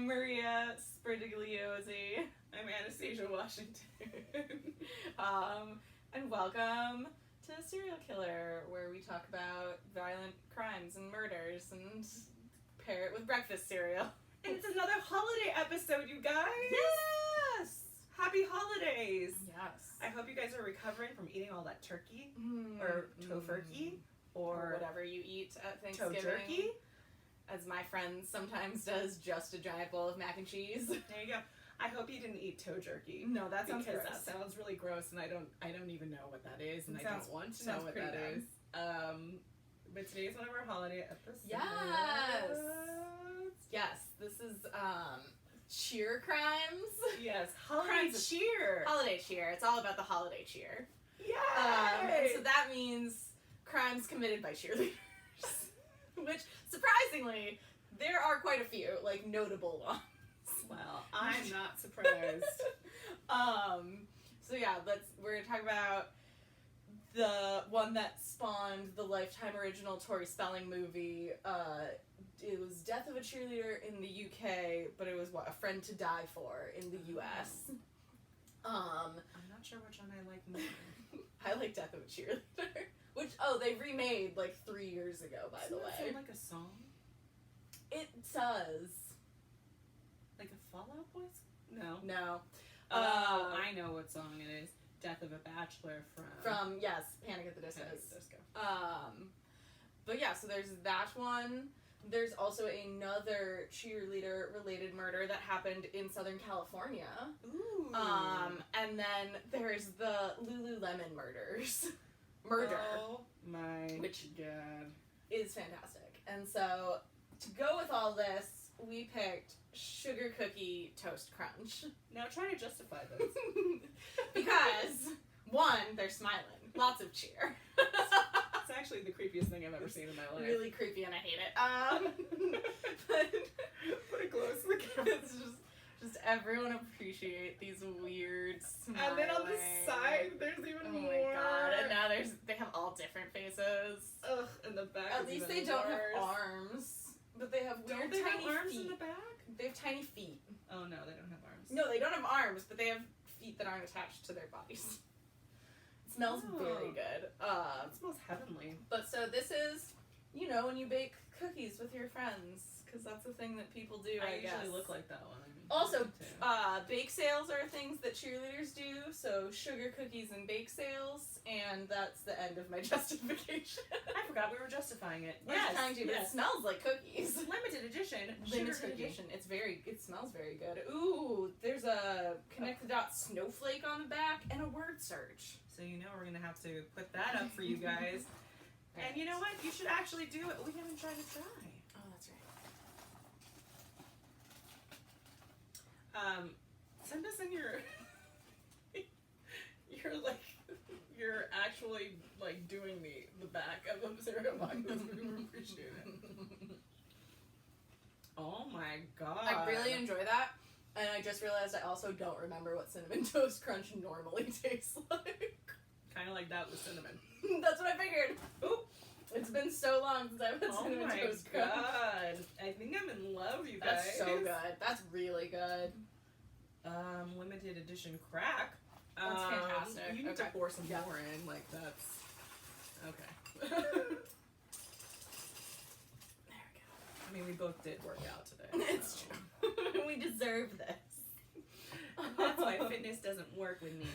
I'm Maria Spridigliozzi. I'm Anastasia Washington. And welcome to Serial Killer, where we talk about violent crimes and murders and pair it with breakfast cereal. And it's another holiday episode, you guys! Yes! Happy holidays! Yes. I hope you guys are recovering from eating all that turkey, or tofurkey, or whatever you eat at Thanksgiving. Toe-jerky. As my friend sometimes does, just a giant bowl of mac and cheese. There you go. I hope you didn't eat toe jerky. No, that sounds because gross. that sounds really gross, and I don't even know what that is, and I don't want to know what pretty that bad. is. But today's one of our holiday episodes. Yes! Yes, this is cheer crimes. Yes, holiday Crimes of- cheer. Holiday cheer. It's all about the holiday cheer. Yay! And so that means crimes committed by cheerleaders. Which, surprisingly, there are quite a few, like, notable ones. Well, I'm not surprised. So yeah, we're gonna talk about the one that spawned the Lifetime original Tori Spelling movie. It was Death of a Cheerleader in the UK, but it was A Friend to Die For in the US. I'm not sure which one I like more. I like Death of a Cheerleader. Which, they remade like 3 years ago, by the Doesn't that way. sound like a song? It does. Like a Fall Out Boy? No. No. I know what song it is. Death of a Bachelor From, yes, Panic at the Disco. Panic at the Disco. But yeah, so there's that one. There's also another cheerleader-related murder that happened in Southern California. Ooh. And then there's the Lululemon murders. Oh my Which god. is fantastic. And so, to go with all this, we picked Sugar Cookie Toast Crunch. Now try to justify this. Because, one, they're smiling. Lots of cheer. It's actually the creepiest thing I've ever seen in my life. Really creepy and I hate it. But Put it close to the camera. it's just everyone appreciate these weird smiling. And then on the side, there's even more. Oh my god, and now they have all different faces. Ugh, in the back. At is least even they don't worse. have arms. But they have weird Don't they tiny have arms feet. in the back? They have tiny feet. Oh no, they don't have arms. No, they don't have arms, but they have feet that aren't attached to their bodies. It smells very good. It smells heavenly. But so this is, when you bake cookies with your friends, because that's the thing that people do, I guess. usually look like that one. Also, bake sales are things that cheerleaders do, so sugar cookies and bake sales, and that's the end of my justification. I forgot we were justifying it. We're trying to, but it smells like cookies. Limited edition. Limited sugar cookie. edition. It smells very good. Ooh, there's a connect the dots snowflake on the back and a word search. So we're gonna have to put that up for you guys. And you know what? You should actually do it. We haven't tried to try. Oh, that's right. Send us in your you're actually like doing the back of the cereal box. We would appreciate it. Oh my god. I really enjoy that, and I just realized I also don't remember what Cinnamon Toast Crunch normally tastes like. Kind of like that with cinnamon. That's what I figured. Oop. It's been so long since I've had Oh Cinnamon my Toast Crunch. god. I think I'm in love, you guys. That's so good. That's really good. Limited edition crack. That's fantastic. You need to Okay. pour some Yeah. more in, like that's okay. There we I mean, we both did work out today. go. It's so. true. We deserve this. That's why fitness doesn't work with me.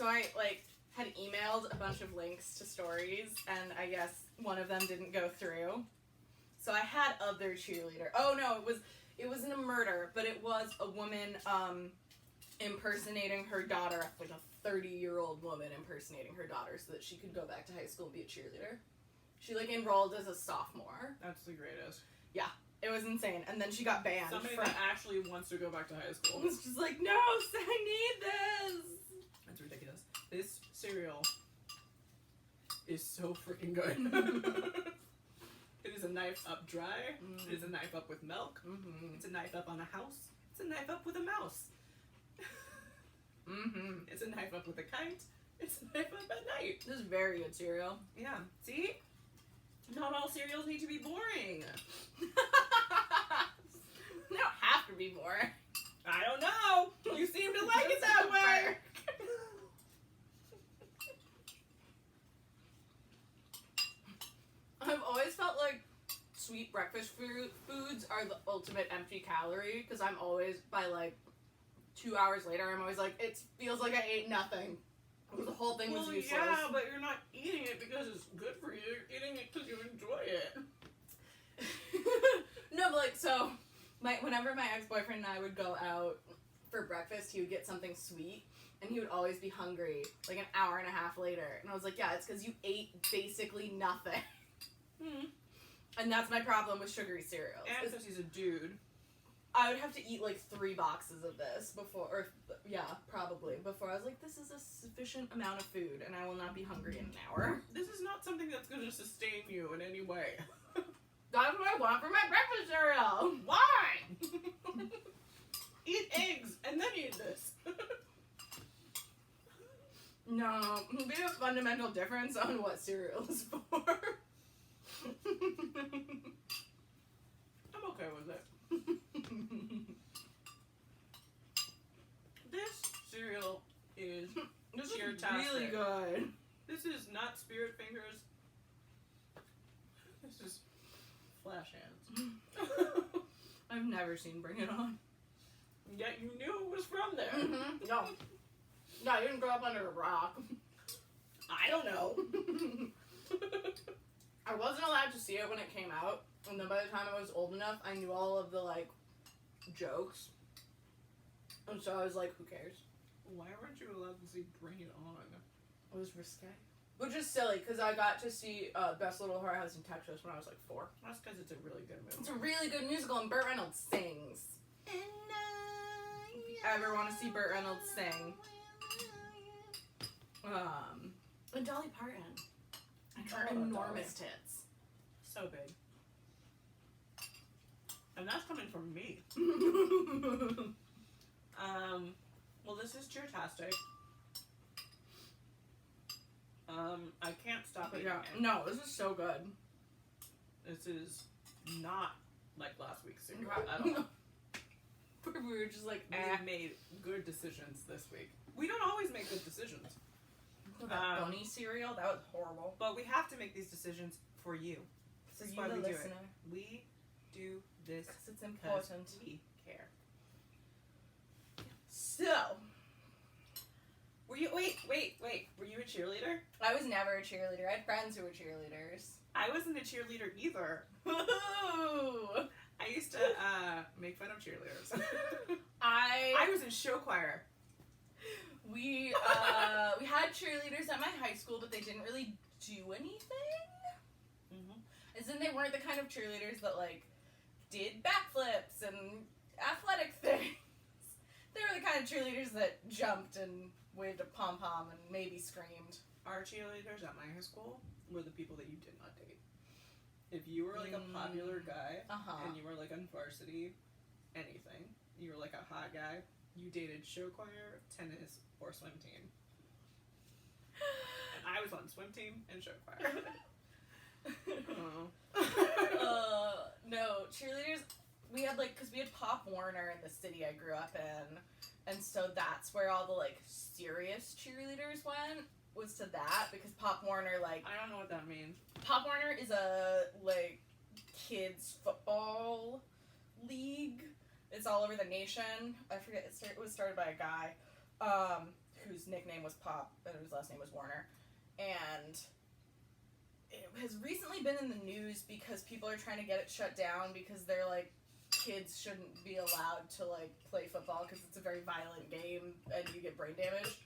I had emailed a bunch of links to stories, and I guess one of them didn't go through. So I had other cheerleader. Oh no, it wasn't a murder, but it was a woman impersonating her daughter, like a 30-year-old woman impersonating her daughter so that she could go back to high school and be a cheerleader. She enrolled as a sophomore. That's the greatest. It was insane, and then she got banned. Somebody from that actually wants to go back to high school. was just like, no, I need this. That's ridiculous. This cereal is so freaking good. It is a knife up dry. It is a knife up with milk. Mm-hmm. It's a knife up on a house. It's a knife up with a mouse. Mm-hmm. It's a knife up with a kite. It's a knife up at night. This is very good cereal. Yeah. See? Not all cereals need to be boring. They don't have to be boring. I don't know. You seem to like it that way. I've always felt like sweet breakfast foods are the ultimate empty calorie because I'm always, by like 2 hours later, I'm always like, it feels like I ate nothing. The whole thing was useless. Yeah, but you're not eating it because it's good for you. You're eating it because you enjoy it. No, but like, so, whenever my ex-boyfriend and I would go out for breakfast, he would get something sweet, and he would always be hungry, like an hour and a half later. And I was like, yeah, it's because you ate basically nothing. And that's my problem with sugary cereals. And because he's a dude. I would have to eat like 3 boxes of this before, or yeah, probably, before I was like, this is a sufficient amount of food, and I will not be hungry in an hour. This is not something that's going to sustain you in any way. That's what I want for my breakfast cereal. Why? Eat eggs and then eat this. No, it'll be a fundamental difference on what cereal is for. I'm okay with it. This cereal is This is cheer-tastic. really good. This is not Spirit Fingers. This is Flash Hands. I've never seen Bring It On. Yet you knew it was from there. Mm-hmm. No. No, I didn't grow up under a rock. I don't know. I wasn't allowed to see it when it came out, and then by the time I was old enough, I knew all of the, like, jokes. And so I was like, who cares? Why weren't you allowed to see Bring It On? It was risque. Which is silly, because I got to see Best Little Whorehouse in Texas when I was like 4. That's because it's a really good movie. It's a really good musical, and Burt Reynolds sings. If you ever want to see Burt Reynolds sing. And Dolly Parton. And her Oh, enormous tits. So big. And that's coming from me. Well, this is cheer-tastic. I can't stop eating it. No, this is so good. This is not like last week's cereal Okay. at all. We were just like, We made good decisions this week. We don't always make good decisions. That bunny cereal, that was horrible. But we have to make these decisions for you. For This is you, why the we do listener. it. We do this Because it's because important. we care. So, Were you wait? Were you a cheerleader? I was never a cheerleader. I had friends who were cheerleaders. I wasn't a cheerleader either. Woohoo! I used to make fun of cheerleaders. I I was in show choir. we had cheerleaders at my high school, but they didn't really do anything. Mm-hmm. As in, they weren't the kind of cheerleaders that like did backflips and athletic things. They were the kind of cheerleaders that jumped and waved a pom pom and maybe screamed. Our cheerleaders at my high school were the people that you did not date. If you were like a popular guy and you were like on varsity, anything, you were like a hot guy, you dated show choir, tennis, or swim team. And I was on swim team and show choir. No, cheerleaders, we had like, because we had Pop Warner in the city I grew up in, and so that's where all the like serious cheerleaders went, was to that, because Pop Warner, like, I don't know what that means. Pop Warner is a like kids football league. It's all over the nation. I forget, it was started by a guy whose nickname was Pop and whose last name was Warner, and it has recently been in the news because people are trying to get it shut down because they're like, kids shouldn't be allowed to like play football because it's a very violent game and you get brain damage.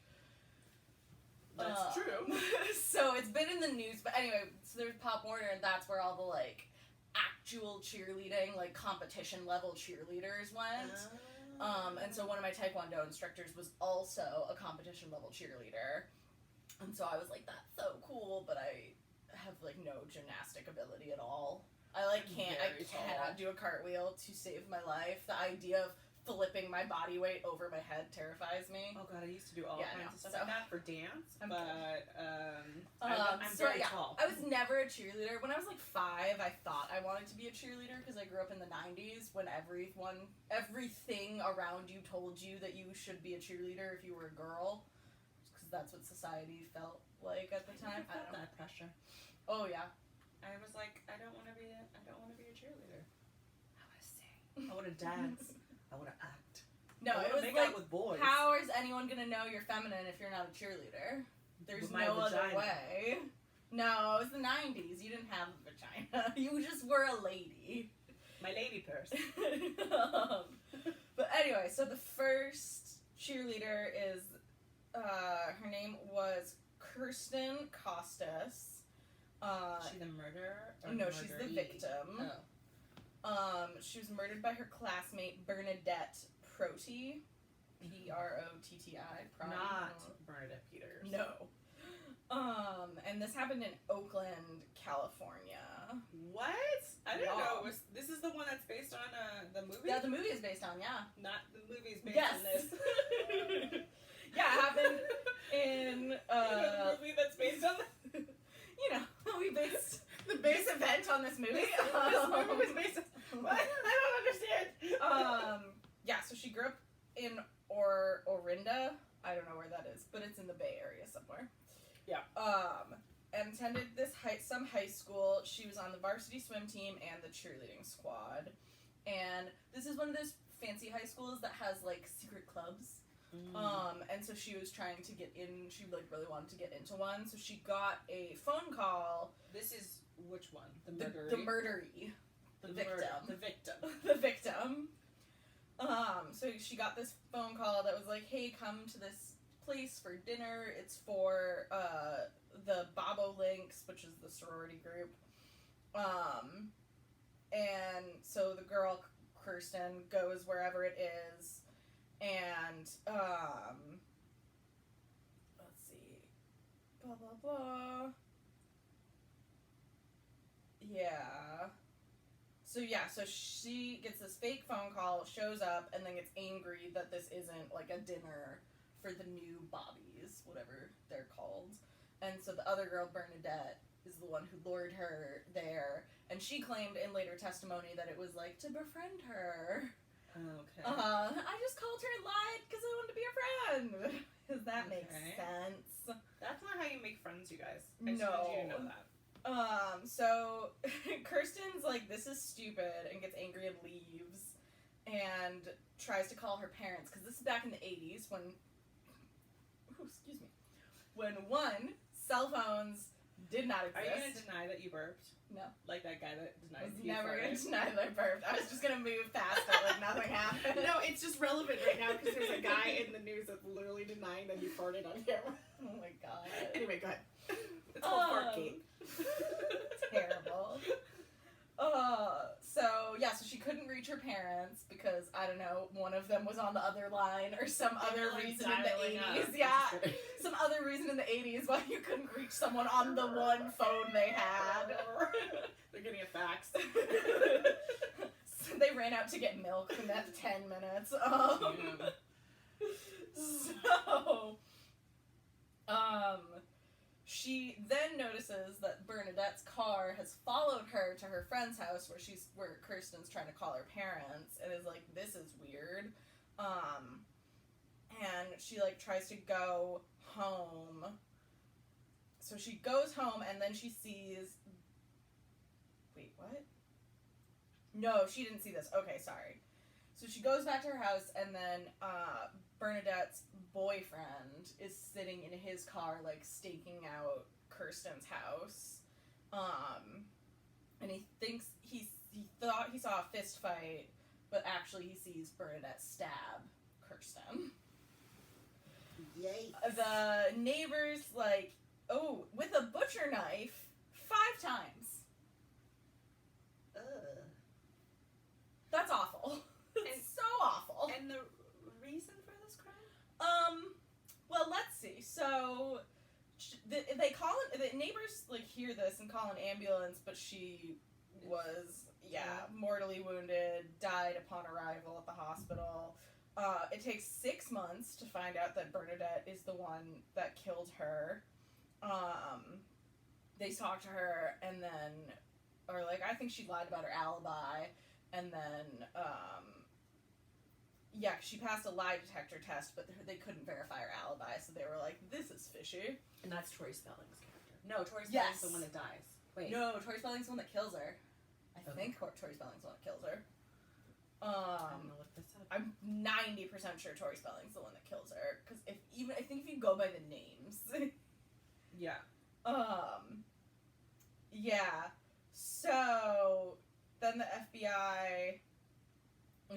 That's true. So it's been in the news, but anyway, so there's Pop Warner, and that's where all the like actual cheerleading, like competition level cheerleaders went. And so one of my Taekwondo instructors was also a competition level cheerleader, and so I was like, that's so cool, but I have like no gymnastic ability at all. I like cannot do a cartwheel to save my life. The idea of flipping my body weight over my head terrifies me. Oh god, I used to do all kinds of stuff like that for dance, I'm very tall. I was never a cheerleader. When I was like 5, I thought I wanted to be a cheerleader because I grew up in the 90s when everything around you told you that you should be a cheerleader if you were a girl, because that's what society felt like at the time. I felt that pressure. Oh yeah. I was like, I don't want to be a cheerleader. I want to sing. I want to dance. I want to act. No, it was make like, out with boys. How is anyone gonna know you're feminine if you're not a cheerleader? There's no other way. No, it was the 90s. You didn't have a vagina. You just were a lady. My lady purse. But anyway, so the first cheerleader is, her name was Kirsten Costas. She's the murderer? No, she's the victim. Oh. She was murdered by her classmate Bernadette Protti. Protti. Not Bernadette Peters. No. And this happened in Oakland, California. What? I didn't know. This is the one that's based on the movie? Yeah, the movie is based on, yeah. Not the movie's based on this. Yeah, it happened in, the movie that's based on this? You know, we based the base event on this movie. This movie was based on... What? I don't understand. Yeah, so she grew up in Orinda. I don't know where that is, but it's in the Bay Area somewhere. Yeah. And attended some high school. She was on the varsity swim team and the cheerleading squad. And this is one of those fancy high schools that has, like, secret clubs. And so she was trying to get in, she, like, really wanted to get into one. So she got a phone call. This is which one? The murdery? The murdery. The victim. The victim. The victim. So she got this phone call that was like, hey, come to this place for dinner. It's for the Bobolinks, which is the sorority group. And so the girl, Kirsten, goes wherever it is, and let's see, blah blah blah. Yeah. So she gets this fake phone call, shows up, and then gets angry that this isn't, like, a dinner for the new Bobbies, whatever they're called. And so the other girl, Bernadette, is the one who lured her there, and she claimed in later testimony that it was, like, to befriend her. Okay. I just called her and lied because I wanted to be a friend. Does that make sense? That's not how you make friends, you guys. I No. just wanted you to know that. So Kirsten's like, this is stupid, and gets angry and leaves, and tries to call her parents, because this is back in the 80s when one, cell phones did not exist. Are you going to deny that you burped? No. Like that guy that denied I was he never farted? going to deny that I burped. I was just going to move past it like nothing happened. No, it's just relevant right now because there's a guy in the news that's literally denying that he farted on camera. Oh my god. Anyway, go ahead. It's called Fartgate. Terrible. So she couldn't reach her parents because, I don't know, one of them was on the other line or some other reason in the 80s. Yeah, some other reason in the 80s why you couldn't reach someone on the one phone they had. They're getting a fax. So they ran out to get milk in that 10 minutes. She then notices that Bernadette's car has followed her to her friend's house where Kirsten's trying to call her parents, and is like, this is weird. And she, like, tries to go home. So she goes home, and then she sees... Wait, what? No, she didn't see this. Okay, sorry. So she goes back to her house, and then Bernadette's boyfriend is sitting in his car, like, staking out Kirsten's house. And he thinks he thought he saw a fist fight, but actually he sees Bernadette stab Kirsten. Yikes. The neighbors, like, with a butcher knife 5 times. Ugh. That's awful. It's so awful. And the reason for this crime? Well, let's see. So, the neighbors, like, hear this and call an ambulance, but she was, mortally wounded, died upon arrival at the hospital. It takes 6 months to find out that Bernadette is the one that killed her. They talk to her and then are like, I think she lied about her alibi. And then, she passed a lie detector test, but they couldn't verify her alibi, so they were like, this is fishy. And that's Tori Spelling's character. No, Tori Spelling's the one that dies. Wait. No, Tori Spelling's the one that kills her. I think Tori Spelling's the one that kills her. I'm gonna look this up. I'm 90% sure Tori Spelling's the one that kills her, because I think if you go by the names. Yeah. So then the FBI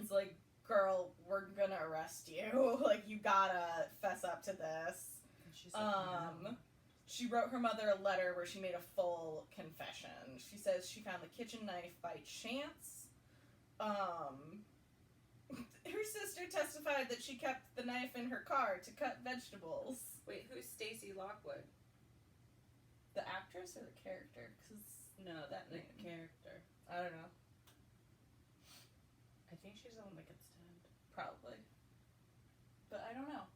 is like, girl, we're gonna arrest you. Like, you gotta fess up to this. And she's like, no. She wrote her mother a letter where she made a full confession. She says she found the kitchen knife by chance. Her sister testified that she kept the knife in her car to cut vegetables. Wait, who's Stacey Lockwood? The actress or the character? No, the character. I don't know. I think she's the one that gets stabbed. Probably. But I don't know.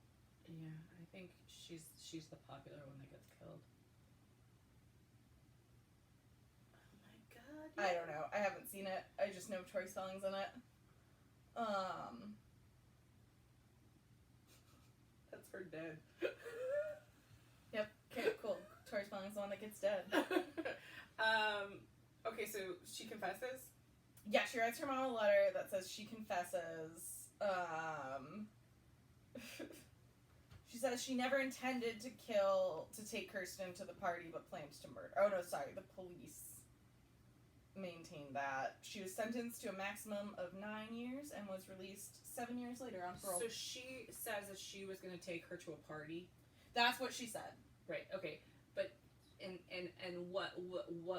Yeah, I think she's the popular one that gets killed. Oh my god. Yeah. I don't know. I haven't seen it. I just know Tori Spelling's in it. That's her dead. Yep. Okay, cool. Tori Spelling's the one that gets dead. Okay, so she confesses? Yeah, she writes her mom a letter that says she confesses. She says she never intended to take Kirsten to the party, but planned to murder. Oh, no, sorry. The police maintain that. She was sentenced to a maximum of 9 years and was released 7 years later on parole. So she says that she was going to take her to a party? That's what she said. Right, okay. But, and what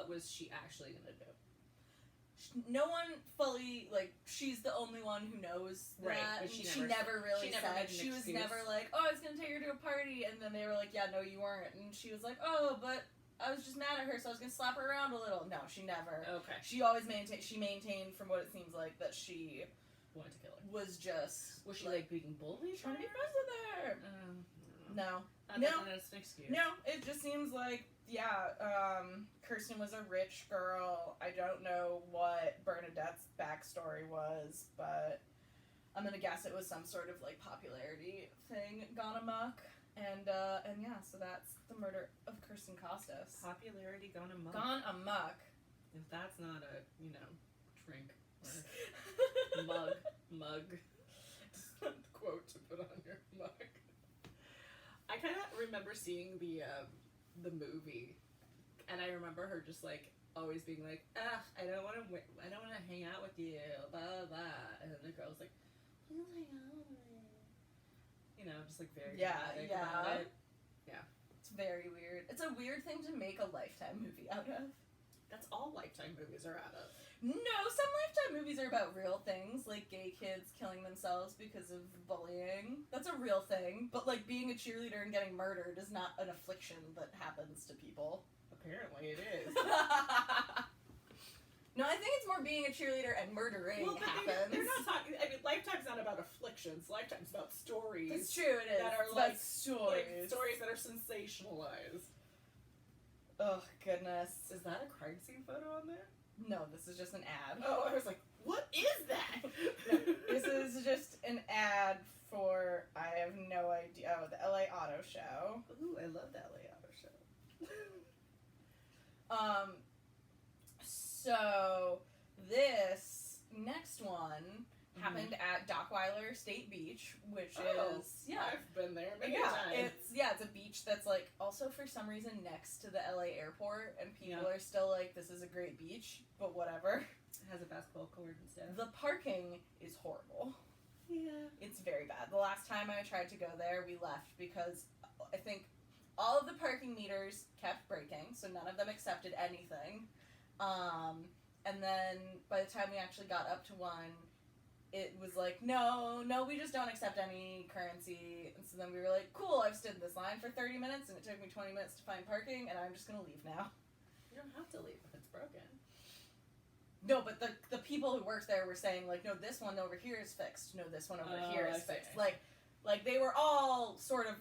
was she actually going to do? No one fully, like, she's the only one who knows that. Right, but she never really said. She was excuse. never like, oh, I was going to take her to a party, and then they were like, yeah, no, you weren't. And she was like, oh, but I was just mad at her, so I was going to slap her around a little. No, she never. Okay. She always maintained, from what it seems like, that she wanted to kill her. Was just... Was she, like being bullied? Trying to be friends with her. No. That's an excuse. No, it just seems like, Kirsten was a rich girl. I don't know what Bernadette's backstory was, but I'm gonna guess it was some sort of, like, popularity thing gone amok. And so that's the murder of Kirsten Costas. Popularity gone amok. Gone amok. If that's not a, drink or mug. Quote to put on your mug. I kind of remember seeing the movie, and I remember her just like always being like, I don't want to hang out with you, blah blah blah, and then the girl's like, please hang out with me, just like very dramatic about it. Yeah, it's very weird. It's a weird thing to make a Lifetime movie out of. That's all Lifetime movies are out of. No, some Lifetime movies are about real things, like gay kids killing themselves because of bullying. That's a real thing. But, like, being a cheerleader and getting murdered is not an affliction that happens to people. Apparently it is. No, I think it's more being a cheerleader and murdering happens. They're not talking... I mean, Lifetime's not about afflictions. Lifetime's about stories. That's true, it is. That are, like, stories. Like, stories that are sensationalized. Oh, goodness. Is that a crime scene photo on there? No, this is just an ad. Oh, I was like, what is that? No, this is just an ad for, I have no idea, the LA Auto Show. Ooh, I love the LA Auto Show. So, this next one happened at Dockweiler State Beach, which is I've been there many times. It's a beach that's like also for some reason next to the LA airport, and people are still like, this is a great beach, but whatever. It has a basketball court and stuff. The parking is horrible. Yeah, it's very bad. The last time I tried to go there, we left because I think all of the parking meters kept breaking, so none of them accepted anything. And then by the time we actually got up to one, it was like, no, we just don't accept any currency. And so then we were like, cool, I've stood in this line for 30 minutes, and it took me 20 minutes to find parking, and I'm just going to leave now. You don't have to leave if it's broken. No, but the people who worked there were saying, like, no, this one over here is fixed. No, this one over here is fixed. Like, they were all sort of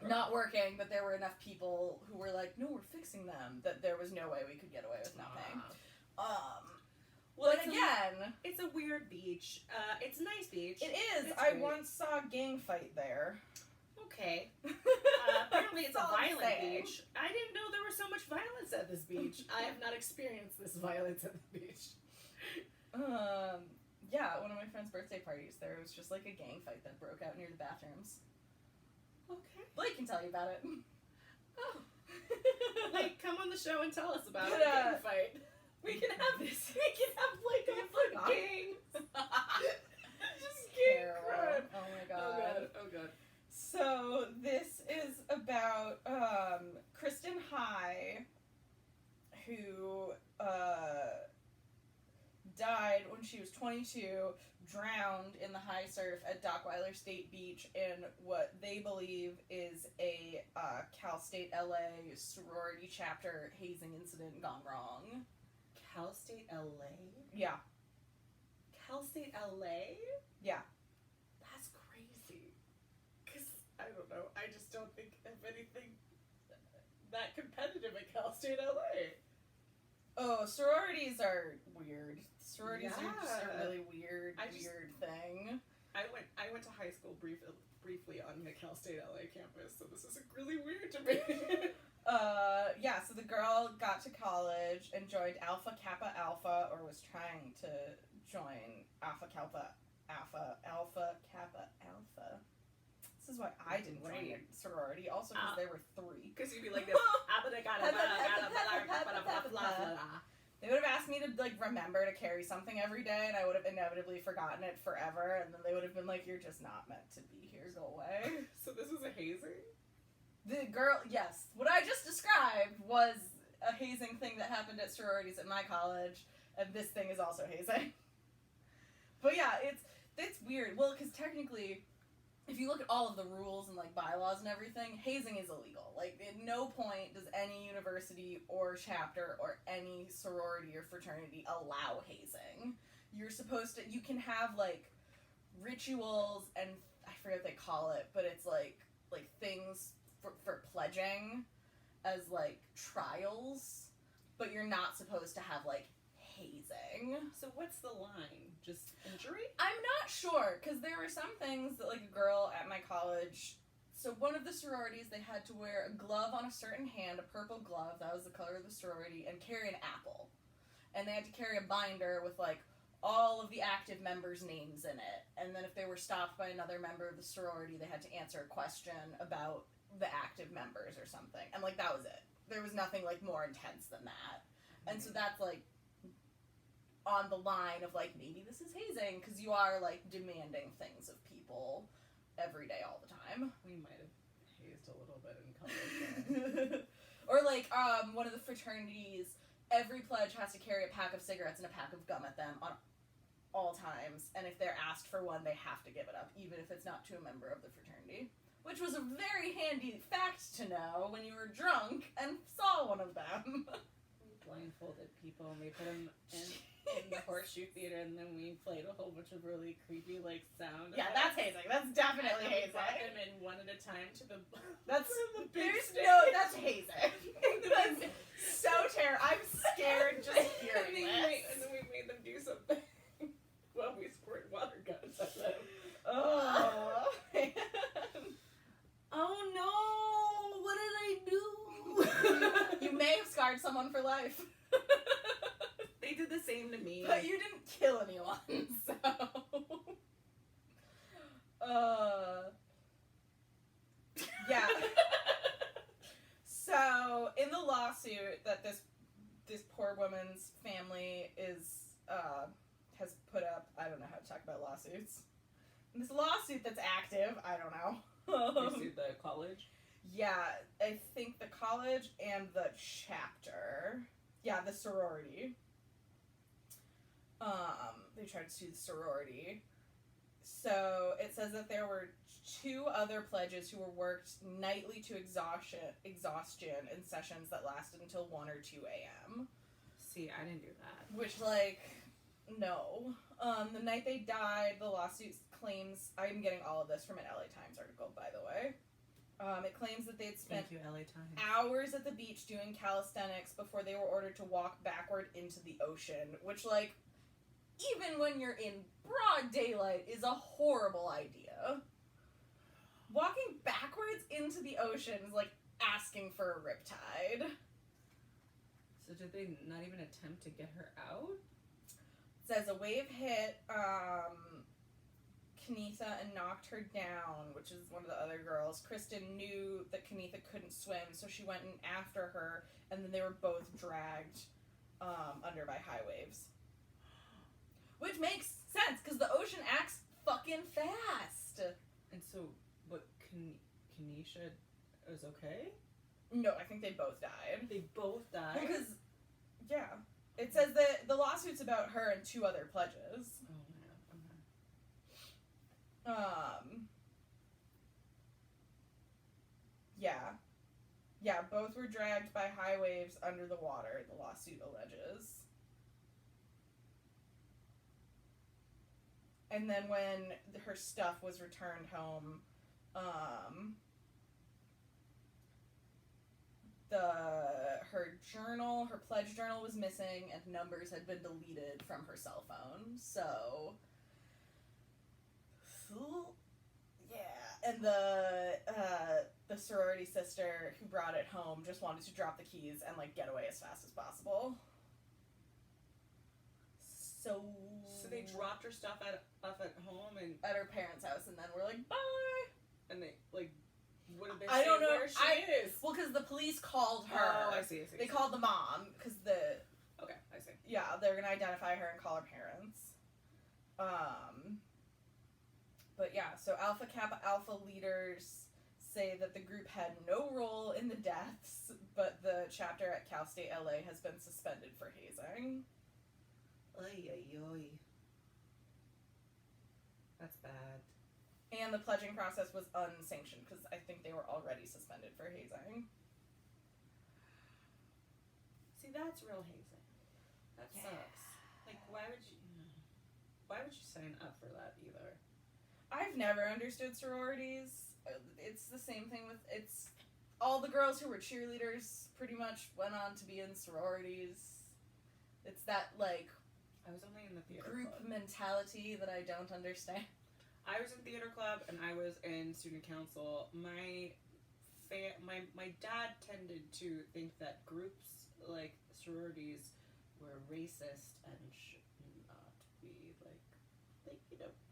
not working, but there were enough people who were like, no, we're fixing them, that there was no way we could get away with nothing. Well, but again... It's a weird beach. It's a nice beach. It is. It's I great. once saw a gang fight there. Okay. Apparently it's a violent beach. I didn't know there was so much violence at this beach. I have not experienced this violence at the beach. Yeah, one of my friend's birthday parties, there was just like a gang fight that broke out near the bathrooms. Okay. Blake can tell you about it. Oh. Blake, come on the show and tell us about But, a gang fight. We can have this. We can have Blake on Fuck the gangs. Just gang terrible. crud. Oh my Oh god. god. Oh god. So this is about Kristen High, who died when she was 22, drowned in the high surf at Dockweiler State Beach in what they believe is a Cal State LA sorority chapter hazing incident gone wrong. Cal State LA? Yeah. Cal State LA? Yeah. That's crazy. Because, I don't know, I just don't think of anything that competitive at Cal State LA. Oh, sororities are weird. Sororities are just Yeah. a really weird thing. I went to high school briefly on the Cal State LA campus, so this is really weird to me. Yeah, so the girl got to college and joined Alpha Kappa Alpha, or was trying to join Alpha Kappa Alpha. This is why I didn't join a sorority, also because there were 3. Because you'd be like this. They would have asked me to, like, remember to carry something every day, and I would have inevitably forgotten it forever, and then they would have been like, you're just not meant to be here, go away. So this is a hazing? The girl, yes. What I just described was a hazing thing that happened at sororities at my college, and this thing is also hazing. But yeah, it's weird. Well, because technically, if you look at all of the rules and, like, bylaws and everything, hazing is illegal. Like, at no point does any university or chapter or any sorority or fraternity allow hazing. You're supposed to, you can have, like, rituals and, I forget what they call it, but it's, like things for pledging as, like, trials, but you're not supposed to have, like, hazing. So what's the line? Just injury? I'm not sure, because there were some things that, like, a girl at my college, so one of the sororities, they had to wear a glove on a certain hand, a purple glove, that was the color of the sorority, and carry an apple. And they had to carry a binder with, like, all of the active members' names in it. And then if they were stopped by another member of the sorority, they had to answer a question about the active members or something. And, like, that was it. There was nothing, like, more intense than that. And so that's, like, on the line of, like, maybe this is hazing, because you are, like, demanding things of people every day, all the time. We might have hazed a little bit in college. Or, like, one of the fraternities, every pledge has to carry a pack of cigarettes and a pack of gum at them on all times, and if they're asked for one, they have to give it up, even if it's not to a member of the fraternity. Which was a very handy fact to know when you were drunk and saw one of them. We blindfolded people and we put them in the Horseshoe Theater, and then we played a whole bunch of really creepy, like, sound Yeah, effects. that's hazing. That's definitely And then we hazing. brought them in one at a time to the That's the big there's stage. no. That's hazing. That's so terrible. I'm scared just hearing this. And then we made them do something while we squirt water guns at them. Oh. Man. Oh no! What did I do? You may have scarred someone for life. They did the same to me. But you didn't kill anyone, so. Yeah. So, in the lawsuit that this poor woman's family has put up, I don't know how to talk about lawsuits. This lawsuit that's active, I don't know. You sued the college? Yeah, I think the college and the chapter. Yeah, the sorority. They tried to sue the sorority. So it says that there were 2 other pledges who were worked nightly to exhaustion in sessions that lasted until 1 or 2 a.m. See, I didn't do that. Which, like, No. The night they died, the lawsuit claims... I'm getting all of this from an LA Times article, by the way. It claims that they'd spent hours at the beach doing calisthenics before they were ordered to walk backward into the ocean, which, like, even when you're in broad daylight, is a horrible idea. Walking backwards into the ocean is like asking for a riptide. So did they not even attempt to get her out? It says a wave hit Kenitha and knocked her down, which is one of the other girls. Kristen knew that Kenitha couldn't swim, so she went in after her, and then they were both dragged under by high waves. Which makes sense, because the ocean acts fucking fast. And so, but Kenesha is okay? No, I think they both died. They both died? Because, yeah. It says that the lawsuit's about her and 2 other pledges. Oh, man. Yeah. Yeah, both were dragged by high waves under the water, the lawsuit alleges. And then when her stuff was returned home, her pledge journal was missing and numbers had been deleted from her cell phone. So, yeah. And the sorority sister who brought it home just wanted to drop the keys and, like, get away as fast as possible. So they dropped her stuff off at home and at her parents' house, and then we're like, bye. And they, like, what did they I say don't know where she is? Well, because the police called her. Oh, I see. They called the mom because Okay, I see. Yeah, they're gonna identify her and call her parents. But yeah, so Alpha Kappa Alpha leaders say that the group had no role in the deaths, but the chapter at Cal State LA has been suspended for hazing. Oy, oy, oy. That's bad. And the pledging process was unsanctioned because I think they were already suspended for hazing. See, that's real hazing. That sucks. Like, why would you sign up for that either? I've never understood sororities. It's the same thing with all the girls who were cheerleaders pretty much went on to be in sororities. It's that, like, I was only in the theater group club. mentality that I don't understand. I was in theater club and I was in student council. My dad tended to think that groups like sororities were racist and should not be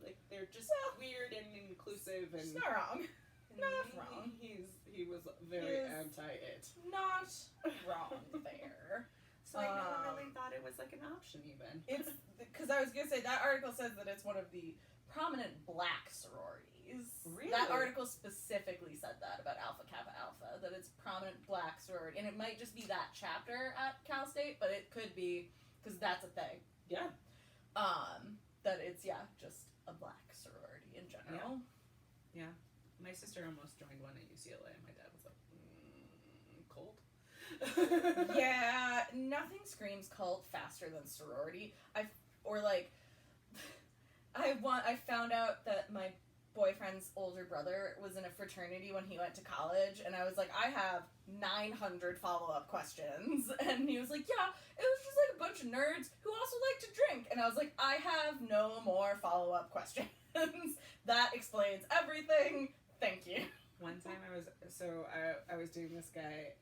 like they're just weird and inclusive and it's not wrong. Not wrong. He was very anti it. Not wrong there. So I never really thought it was like an option even. It's because I was gonna say that article says that it's one of the prominent black sororities. Really? That article specifically said that about Alpha Kappa Alpha, that it's prominent black sorority, and it might just be that chapter at Cal State, but it could be because that's a thing. Yeah. That it's just a black sorority in general. Yeah. My sister almost joined one at UCLA, and my dad was like, "Cold." Yeah, nothing screams cult faster than sorority. I found out that my boyfriend's older brother was in a fraternity when he went to college, and I was like, I have 900 follow-up questions. And he was like, yeah, it was just like a bunch of nerds who also like to drink. And I was like, I have no more follow-up questions. That explains everything. Thank you. One time I was dating this guy,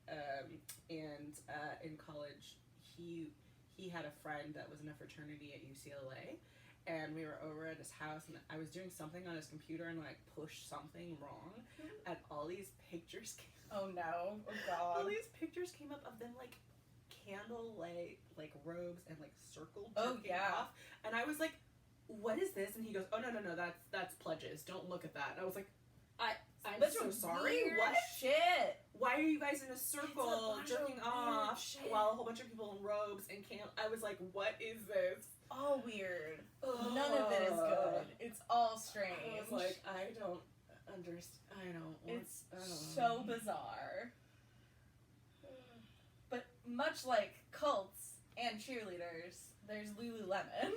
and in college he had a friend that was in a fraternity at UCLA, and we were over at his house, and I was doing something on his computer and like pushed something wrong, and all these pictures came. Oh no! Oh god! All these pictures came up of them like candlelight like robes and like circle jerking off, and I was like, "What is this?" And he goes, "Oh no, that's pledges. Don't look at that." And I was like, I'm so sorry. What shit? Why are you guys in a circle jerking off while a whole bunch of people in robes and I was like, what is this? All weird. None of it is good. It's all strange. I was like, I don't understand. It's so bizarre. But much like cults and cheerleaders, there's Lululemon.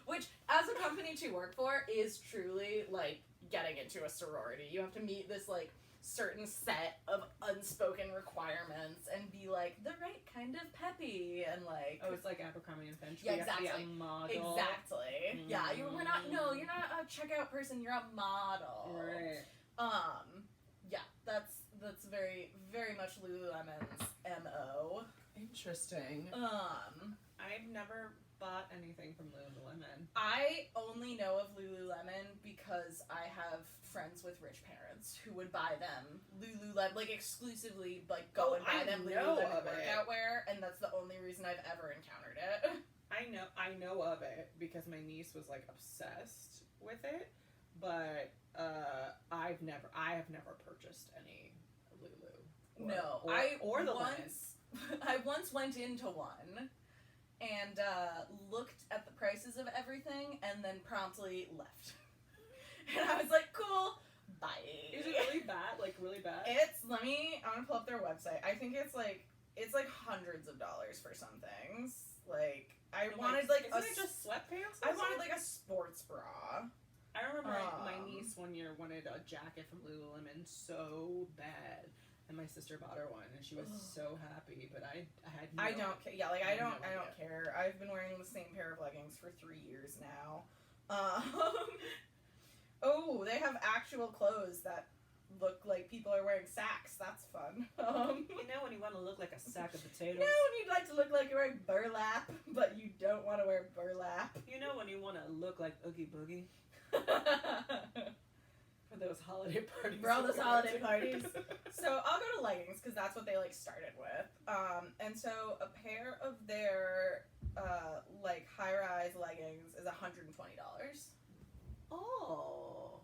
Which, as a company to work for, is truly, like, getting into a sorority. You have to meet this, like, certain set of unspoken requirements and be, like, the right kind of peppy and, like... Oh, it's like Abercrombie & Fitch. Yeah, exactly. You have to be a model. Exactly. Yeah, you're not a checkout person, you're a model. Right. Yeah, that's very, very much Lululemon's MO. Interesting. I've never bought anything from Lululemon. I only know of Lululemon because I have friends with rich parents who would buy them Lululemon, like exclusively, like go and buy them Lululemon workout wear, and that's the only reason I've ever encountered it. I know of it because my niece was like obsessed with it, but I have never purchased any Lulu. I once went into one and looked at the prices of everything and then promptly left. And I was like, cool, bye. Is it really bad? Like, really bad? I'm gonna pull up their website. I think it's like hundreds of dollars for some things. Like, isn't it just sweatpants? I wanted like a sports bra. I remember my niece one year wanted a jacket from Lululemon so bad. And my sister bought her one, and she was so happy. But I had no... I don't care. Yeah, like, I don't care. I've been wearing the same pair of leggings for 3 years now. Oh, they have actual clothes that look like people are wearing sacks. That's fun. You know when you want to look like a sack of potatoes? You know when you'd like to look like you're wearing burlap, but you don't want to wear burlap? You know when you want to look like Oogie Boogie? For those holiday parties. For all those holiday parties. So I'll go to leggings because that's what they like started with. And so a pair of their like high-rise leggings is $120. Oh.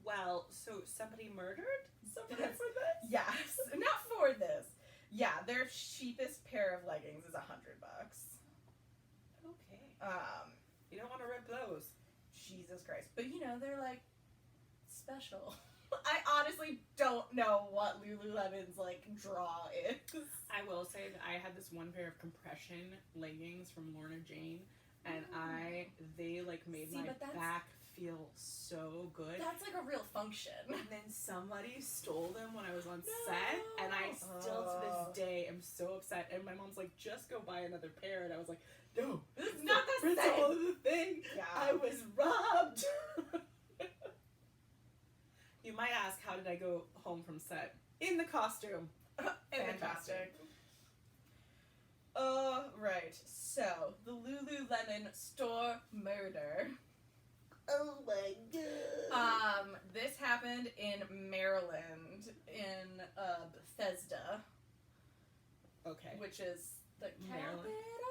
Well, so somebody murdered somebody for this? Yes. Not for this. Yeah, their cheapest pair of leggings is $100. Okay. You don't want to rip those. Jesus Christ. But you know, they're like special. I honestly don't know what Lululemon's like draw is. I will say that I had this one pair of compression leggings from Lorna Jane, and they like made my back feel so good. That's like a real function. And then somebody stole them when I was on set, and I still to this day am so upset. And my mom's like, just go buy another pair, and I was like, no, it's not the principle of the thing. Yeah. I was robbed. You might ask, how did I go home from set? In the costume. Fantastic. Right. So, the Lululemon store murder. Oh my god. This happened in Maryland, in Bethesda. Okay. Which is the Maryland. capital, maybe?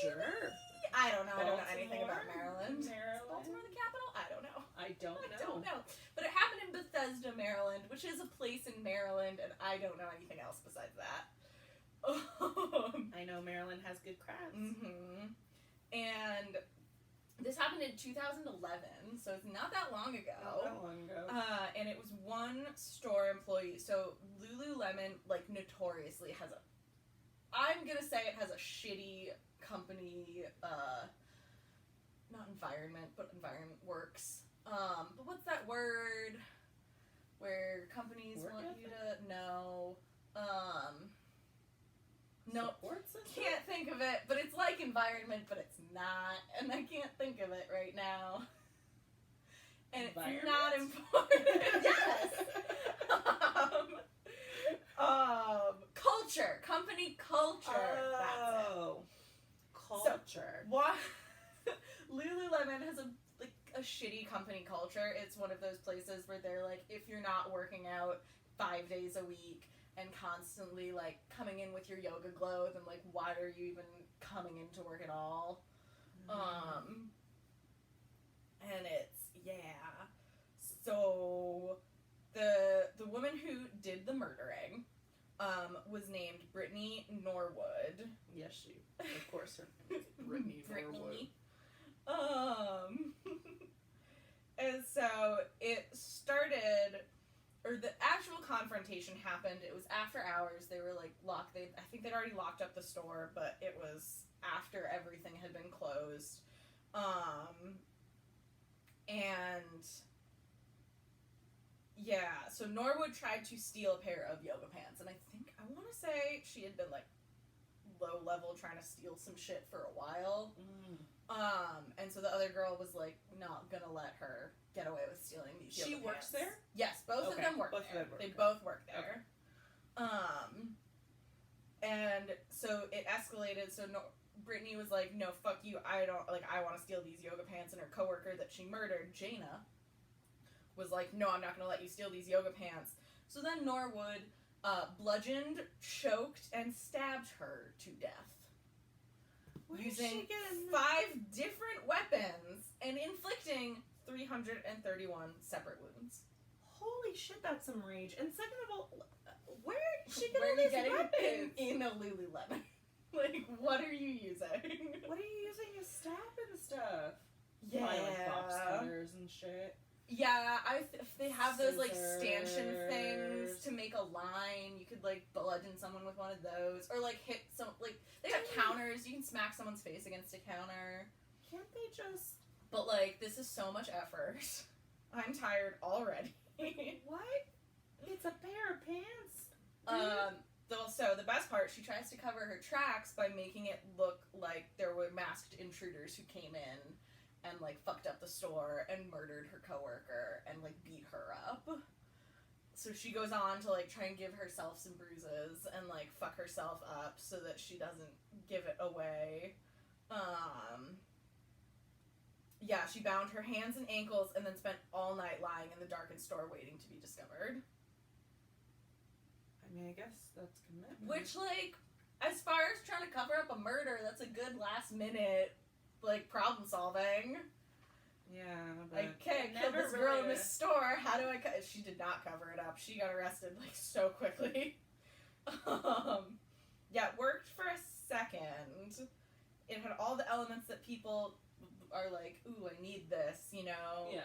Sure. I don't know. Baltimore? I don't know anything about Maryland. Maryland? Baltimore the capital? I don't know. I don't know. But it happened in Bethesda, Maryland, which is a place in Maryland, and I don't know anything else besides that. I know Maryland has good crabs. Mm-hmm. And this happened in 2011, so it's not that long ago. And it was one store employee. So Lululemon, like, notoriously has I'm gonna say it has a shitty company, not environment, but environment works. But what's that word where companies want you to know? No, can't think of it, but it's like environment, but it's not, and I can't think of it right now. And it's not important. Yes! Culture. Company culture. Oh. Culture. So, Lululemon has a shitty company culture. It's one of those places where they're like, if you're not working out 5 days a week and constantly like coming in with your yoga glow, then like why are you even coming into work at all? And it's so the woman who did the murdering was named Brittany Norwood. Yes, of course her name is Brittany Norwood. And so it started or the actual confrontation happened. It was after hours. They were like locked. I think they'd already locked up the store, but it was after everything had been closed. And yeah, so Norwood tried to steal a pair of yoga pants, and I want to say she had been like low level trying to steal some shit for a while. And so the other girl was like not gonna let her get away with stealing these yoga pants. She works there? Yes, both of them work there. They both work there. Okay. And so it escalated. So Brittany was like, "No, fuck you. I want to steal these yoga pants." And her coworker that she murdered, Jaina, was like, "No, I'm not going to let you steal these yoga pants." So then Norwood bludgeoned, choked, and stabbed her to death. Using 5 different weapons and inflicting 331 separate wounds. Holy shit, that's some rage. And second of all, where did she get all these weapons? In a Lululemon. Like, what are you using? What are you using to stab and stuff? Yeah. Like box cutters and shit. Yeah, they have those like stanchion Scissors. things to make a line. You could like bludgeon someone with one of those, or like hit some like they got counters. You can smack someone's face against a counter. Can't they just? But like this is so much effort. I'm tired already. What? It's a pair of pants. So the best part, she tries to cover her tracks by making it look like there were masked intruders who came in and like fucked up the store and murdered her coworker and like beat her up. So she goes on to like try and give herself some bruises and like fuck herself up so that she doesn't give it away. Yeah, she bound her hands and ankles and then spent all night lying in the darkened store waiting to be discovered. I mean, I guess that's commitment. Which, like, as far as trying to cover up a murder, that's a good last minute, like, problem solving. Yeah, but Like, okay, I killed this girl in this store. How do I She did not cover it up. She got arrested, like, so quickly. Yeah, it worked for a second. It had all the elements that people are like, ooh, I need this, you know? Yeah.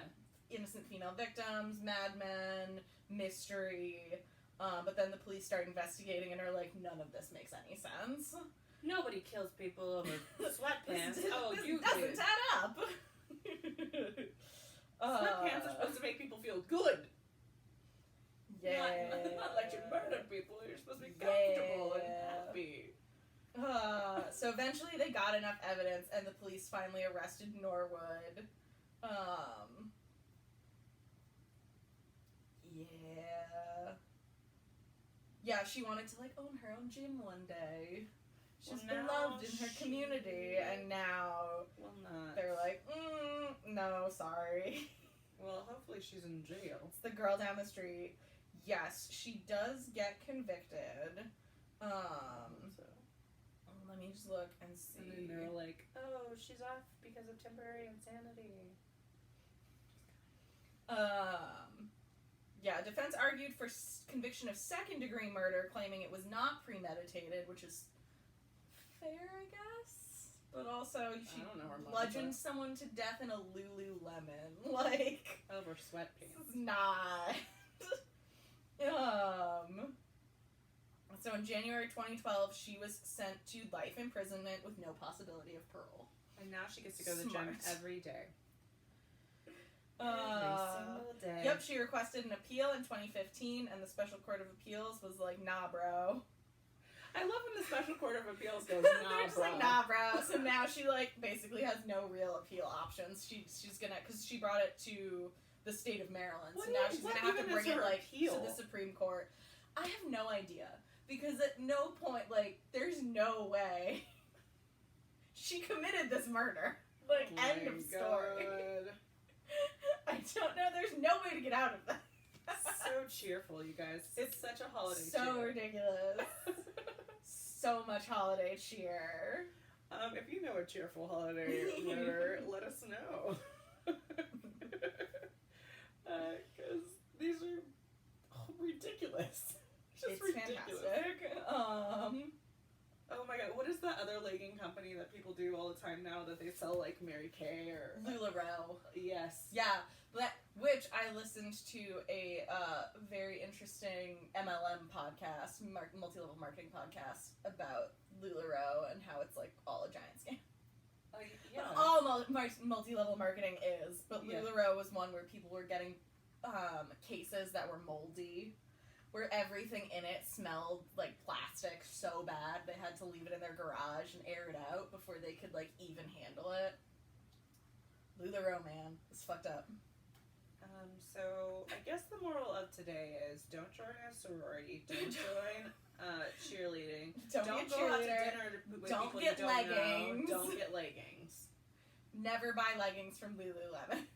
Innocent female victims, madmen, mystery. But then the police start investigating and are like, none of this makes any sense. Nobody kills people over sweatpants. This You doesn't did. add up. Sweatpants are supposed to make people feel good. Yeah. Not let you murder people. You're supposed to be comfortable and happy. So eventually they got enough evidence and the police finally arrested Norwood. Yeah, she wanted to like own her own gym one day. She's beloved in her community, and now they're like, no, sorry. Well, hopefully she's in jail. It's the girl down the street. Yes, she does get convicted. Let me just look and see. And then they're like, oh, she's off because of temporary insanity. Yeah, defense argued for conviction of second-degree murder, claiming it was not premeditated, which is fair, I guess. But also, she bludgeoned someone to death in a Lululemon. Like, over sweatpants. This is not. So in January 2012, she was sent to life imprisonment with no possibility of parole. And now she gets to go to the gym every day. Every single day. Yep, she requested an appeal in 2015, and the Special Court of Appeals was like, nah, bro. I love when the Special Court of Appeals goes, nah, bro. Like, nah, bro. So now she, like, basically has no real appeal options. She's gonna, because she brought it to the state of Maryland, so now she's gonna have to bring it, like, to the Supreme Court. I have no idea. Because at no point, like, there's no way she committed this murder. Like, end of story. I don't know. There's no way to get out of that. So cheerful, you guys. It's such a holiday cheer. So ridiculous. So much holiday cheer. If you know a cheerful holiday murder, let us know. Because these are ridiculous. It's ridiculous. Fantastic. Oh my god, what is that other legging company that people do all the time now that they sell like Mary Kay or LuLaRoe? Yes. Yeah, but Which I listened to a very interesting MLM podcast, multi-level marketing podcast, about LuLaRoe and how it's like all a giant scam. Yeah. All multi-level marketing is, but LuLaRoe was one where people were getting cases that were moldy, where everything in it smelled like plastic so bad they had to leave it in their garage and air it out before they could like even handle it. LuLaRoe, man, it's fucked up. So I guess the moral of today is don't join a sorority, don't join cheerleading, Don't go get out to cheerleader. dinner with Don't people get you don't leggings. know. Don't get leggings. Never buy leggings from Lululemon.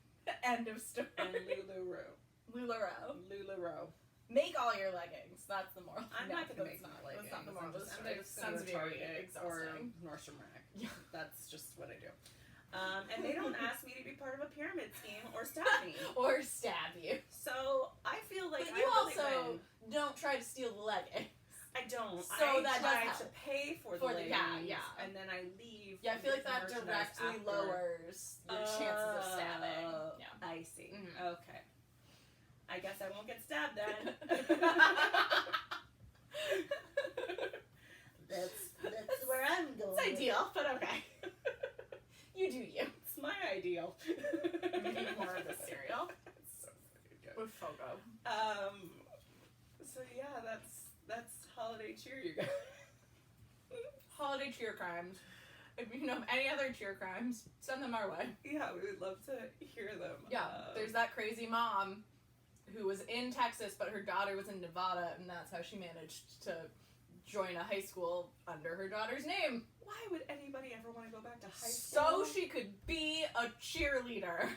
End of story. And LuLaRoe. LuLaRoe. Make all your leggings. That's the moral. I'm not going to make my leggings. That's not the moral. I'm just It sounds very or exhausting. Nordstrom Rack. Yeah. That's just what I do. And they don't ask me to be part of a pyramid scheme or stab me. Or stab you. So I feel like But you I really also win. don't try to steal the leggings. I don't. So I that try does to help. pay for the For the- leggings, yeah. and then I leave. Yeah, I feel like with that the merchandise directly after. lowers your chances of stabbing. Yeah. I see. Mhm. Okay. I guess I won't get stabbed then. That's where I'm going. It's ideal, but okay. You do you. It's my ideal. We need more of this cereal. It's so fucking good. With Fogo. So yeah, that's holiday cheer, you guys. Holiday cheer crimes. If you know of any other cheer crimes, send them our way. Yeah, we would love to hear them. Yeah, there's that crazy mom who was in Texas, but her daughter was in Nevada, and that's how she managed to join a high school under her daughter's name. Why would anybody ever want to go back to high school? So she could be a cheerleader.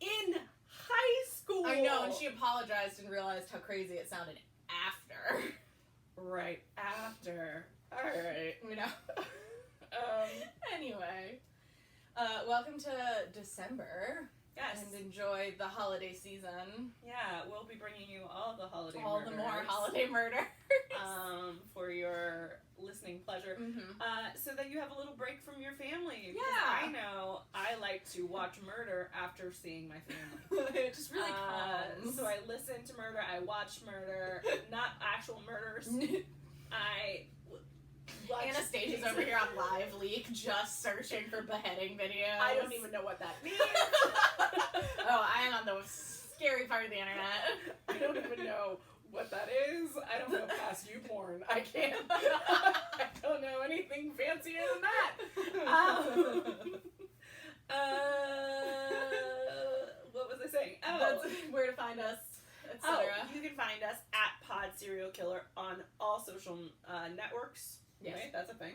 In high school! I know, and she apologized and realized how crazy it sounded after. Right after. Alright. You know? Anyway. Welcome to December. Yes. And enjoy the holiday season. Yeah, we'll be bringing you all the holiday All murders, the more holiday murders. for your listening pleasure. Mm-hmm. So that you have a little break from your family. Because Yeah. I know I like to watch murder after seeing my family. It just really calms. So I listen to murder, I watch murder, not actual murders. I watch Anastasia's over here on Live Leak just searching for beheading videos. I don't even know what that means. Oh, I am on the scary part of the internet. I don't even know what that is. I don't know past you porn. I can't. I don't know anything fancier than that. What was I saying? Oh, That's where to find us, etc. you can find us at Pod Serial Killer on all social networks. Yes. Right? That's a thing.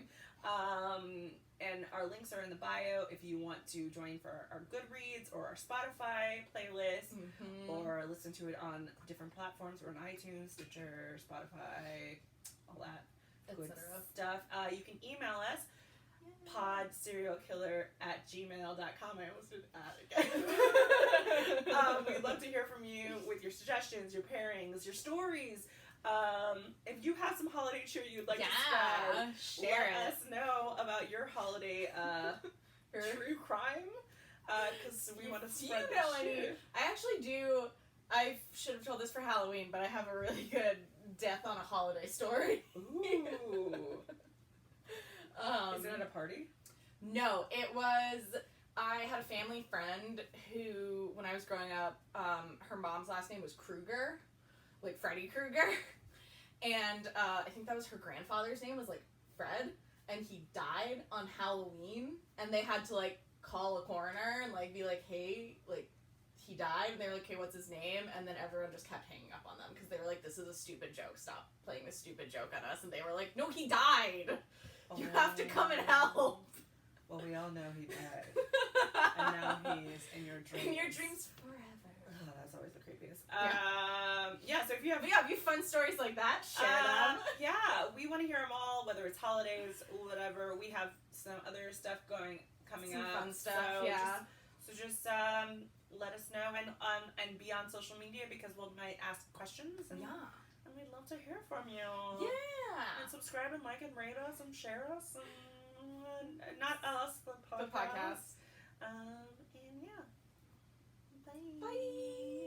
And our links are in the bio if you want to join for our Goodreads or our Spotify playlist, or listen to it on different platforms. We're on iTunes, Stitcher, Spotify, all that good stuff. You can email us, podserialkiller@gmail.com. I almost did that again. We'd love to hear from you with your suggestions, your pairings, your stories. If you have some holiday cheer you'd like to spread, share let us know about your holiday true crime, because we want to spread you know this shit. I actually do. I should have told this for Halloween, but I have a really good death on a holiday story. Ooh. Is it at a party? No, it was. I had a family friend who, when I was growing up, her mom's last name was Krueger, like Freddy Krueger. And I think that was her grandfather's name, was like Fred, and he died on Halloween, and they had to like call a coroner and like be like, hey, like he died, and they were like, okay, what's his name? And then everyone just kept hanging up on them because they were like, this is a stupid joke, stop playing this stupid joke on us. And they were like, no, he died, you have to come and help. Well, we all know he died, and now he's in your dreams. In your dreams forever. Oh, that's always the creepiest. Yeah. So if you have fun stories like that, share them. Yeah, we want to hear them all, whether it's holidays, whatever. We have some other stuff coming some up. Fun stuff, Just let us know and be on social media because we might ask questions. And we'd love to hear from you. Yeah. And subscribe and like and rate us and share us and not us, the podcast. The podcast. And yeah. Bye.